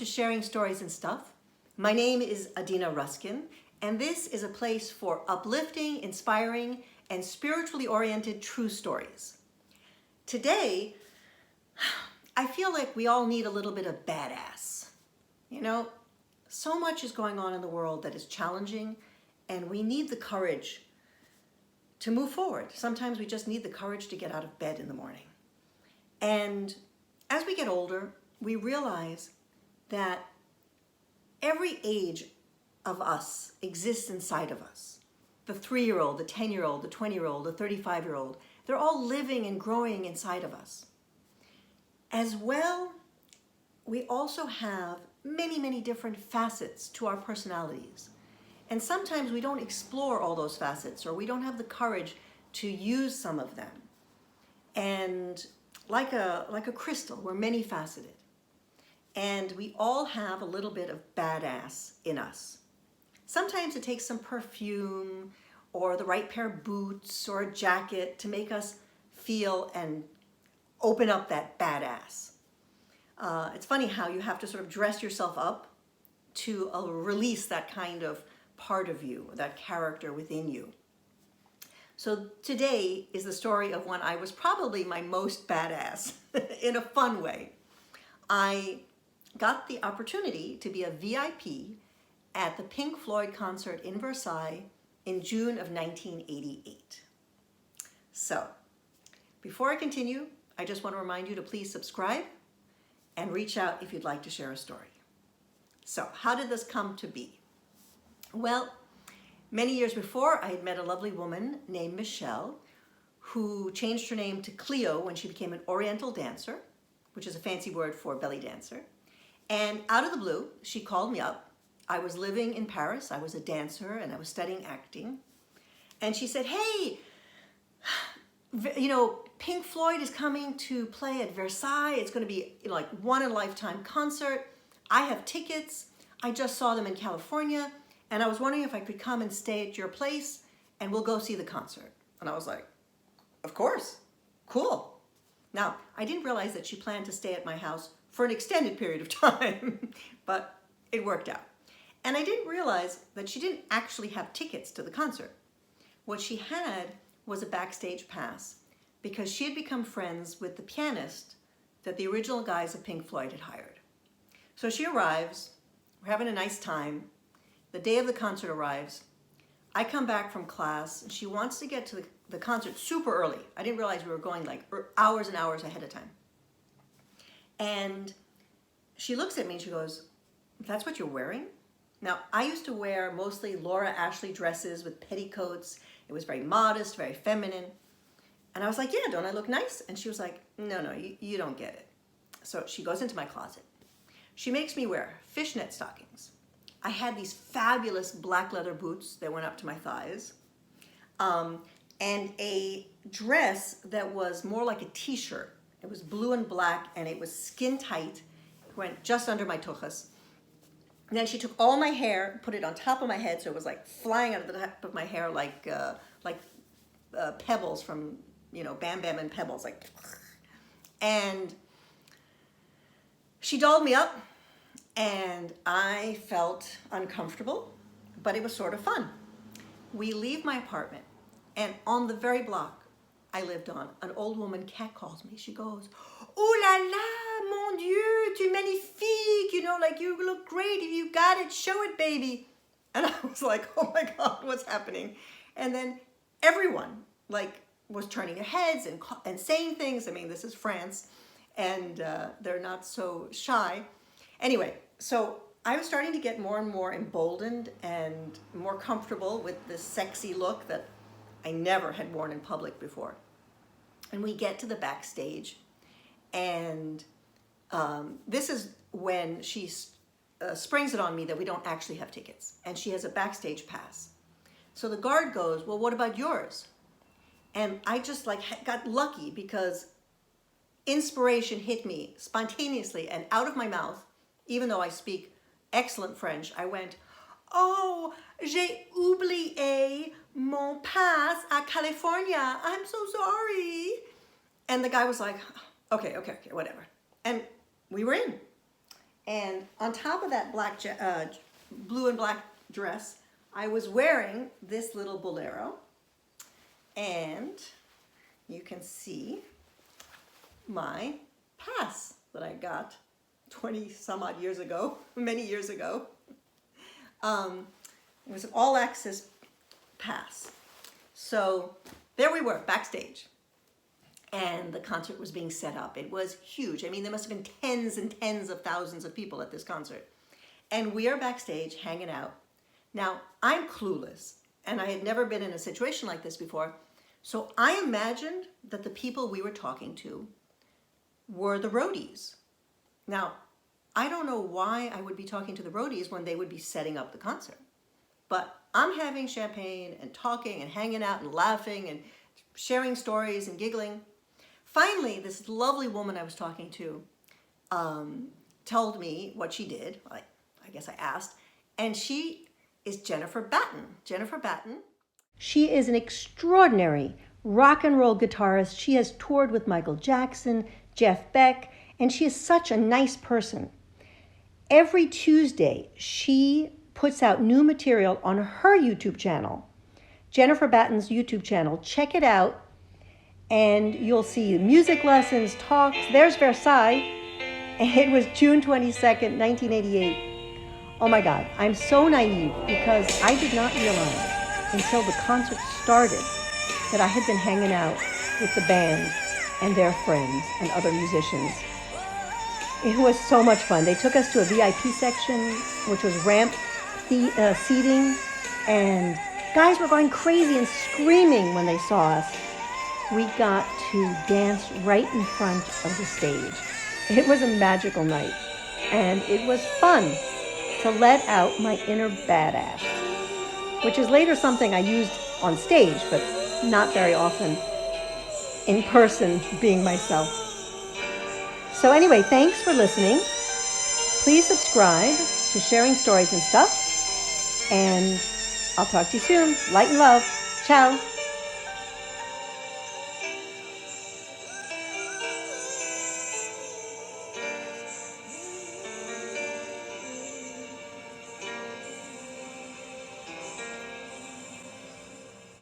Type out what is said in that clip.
to Sharing Stories and Stuff. My name is Adina Ruskin, and this is a place for uplifting, inspiring, and spiritually oriented true stories. Today, I feel like we all need a little bit of badass. You know, so much is going on in the world that is challenging, and we need the courage to move forward. Sometimes we just need the courage to get out of bed in the morning. And as we get older, we realize that every age of us exists inside of us. The 3-year-old, the 10-year-old, the 20-year-old, the 35-year-old, they're all living and growing inside of us. As well, we also have many, many different facets to our personalities. And sometimes we don't explore all those facets, or we don't have the courage to use some of them. And like a crystal, we're many faceted. And we all have a little bit of badass in us. Sometimes it takes some perfume or the right pair of boots or a jacket to make us feel and open up that badass. It's funny how you have to sort of dress yourself up to release that kind of part of you, that character within you. So today is the story of when I was probably my most badass in a fun way. I got the opportunity to be a VIP at the Pink Floyd concert in Versailles in June of 1988. So, before I continue, I just want to remind you to please subscribe and reach out if you'd like to share a story. So, how did this come to be? Well, many years before, I had met a lovely woman named Michelle who changed her name to Cleo when she became an Oriental dancer, which is a fancy word for belly dancer. And out of the blue, she called me up. I was living in Paris. I was a dancer and I was studying acting. And she said, hey, you know, Pink Floyd is coming to play at Versailles. It's going to be like one-in-a-lifetime concert. I have tickets. I just saw them in California. And I was wondering if I could come and stay at your place and we'll go see the concert. And I was like, of course, cool. Now, I didn't realize that she planned to stay at my house for an extended period of time, but it worked out. And I didn't realize that she didn't actually have tickets to the concert. What she had was a backstage pass because she had become friends with the pianist that the original guys of Pink Floyd had hired. So she arrives, we're having a nice time. The day of the concert arrives. I come back from class and she wants to get to the concert super early. I didn't realize we were going like hours and hours ahead of time. And she looks at me and she goes, that's what you're wearing? Now, I used to wear mostly Laura Ashley dresses with petticoats. It was very modest, very feminine. And I was like, yeah, don't I look nice? And she was like, no, you don't get it. So she goes into my closet. She makes me wear fishnet stockings. I had these fabulous black leather boots that went up to my thighs, and a dress that was more like a t-shirt. It was blue and black, and it was skin tight. It went just under my tuchus. And then she took all my hair, put it on top of my head, so it was like flying out of the top of my hair like pebbles from, you know, Bam Bam and Pebbles, like. And she dolled me up, and I felt uncomfortable, but it was sort of fun. We leave my apartment, and on the very block I lived on, an old woman catcalls me. She goes, "Oh la la, mon Dieu, tu es magnifique, you know, like you look great, if you got it, show it, baby." And I was like, oh my God, what's happening? And then everyone like was turning their heads and saying things. I mean, this is France, and they're not so shy. Anyway, so I was starting to get more and more emboldened and more comfortable with this sexy look that I never had worn in public before. And we get to the backstage, and this is when she springs it on me that we don't actually have tickets, and she has a backstage pass. So the guard goes, well, what about yours? And I just like got lucky because inspiration hit me spontaneously, and out of my mouth, even though I speak excellent French, I went, oh, j'ai oublié mon pass à California. I'm so sorry. And the guy was like, okay, whatever. And we were in. And on top of that blue and black dress, I was wearing this little bolero. And you can see my pass that I got 20 some odd years ago, many years ago. It was an all-access pass. So there we were, backstage. And the concert was being set up. It was huge. I mean, there must have been tens and tens of thousands of people at this concert. And we are backstage hanging out. Now, I'm clueless, and I had never been in a situation like this before. So I imagined that the people we were talking to were the roadies. Now, I don't know why I would be talking to the roadies when they would be setting up the concert. But I'm having champagne and talking and hanging out and laughing and sharing stories and giggling. Finally, this lovely woman I was talking to told me what she did. I guess I asked. And she is Jennifer Batten. Jennifer Batten. She is an extraordinary rock and roll guitarist. She has toured with Michael Jackson, Jeff Beck, and she is such a nice person. Every Tuesday, she puts out new material on her YouTube channel, Jennifer Batten's YouTube channel. Check it out, and you'll see music lessons, talks. There's Versailles. It was June 22nd, 1988. Oh my God, I'm so naive because I did not realize until the concert started that I had been hanging out with the band and their friends and other musicians. It was so much fun. They took us to a VIP section, which was ramp seating, and guys were going crazy and screaming when they saw us. We got to dance right in front of the stage. It was a magical night, and it was fun to let out my inner badass, which is later something I used on stage, but not very often in person, being myself. So anyway, thanks for listening. Please subscribe to Sharing Stories and Stuff, and I'll talk to you soon. Light and love. Ciao.